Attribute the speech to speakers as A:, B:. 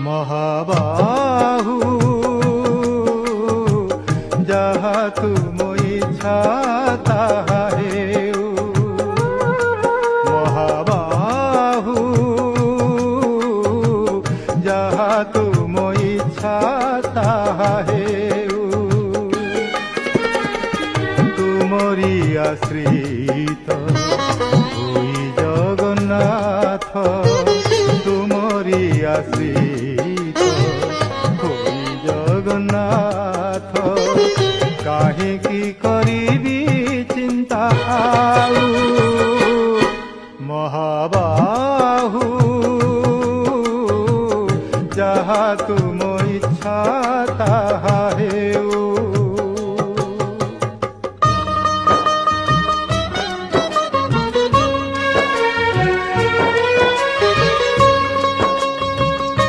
A: মহাবাহু যাহা তুম ইচ্ছা তাহা হেউ। মহাবাহু যাহা তুম ইচ্ছা তাহা হেউ। তুমরি আশ্রিত হই জগন্নাথ, তুমরি আশ্রিত হই জগন্নাথ। কাহিকি করিবি চিন্তা আউ। মহাবাহু যাহা তুম ইচ্ছা তাহা হেউ।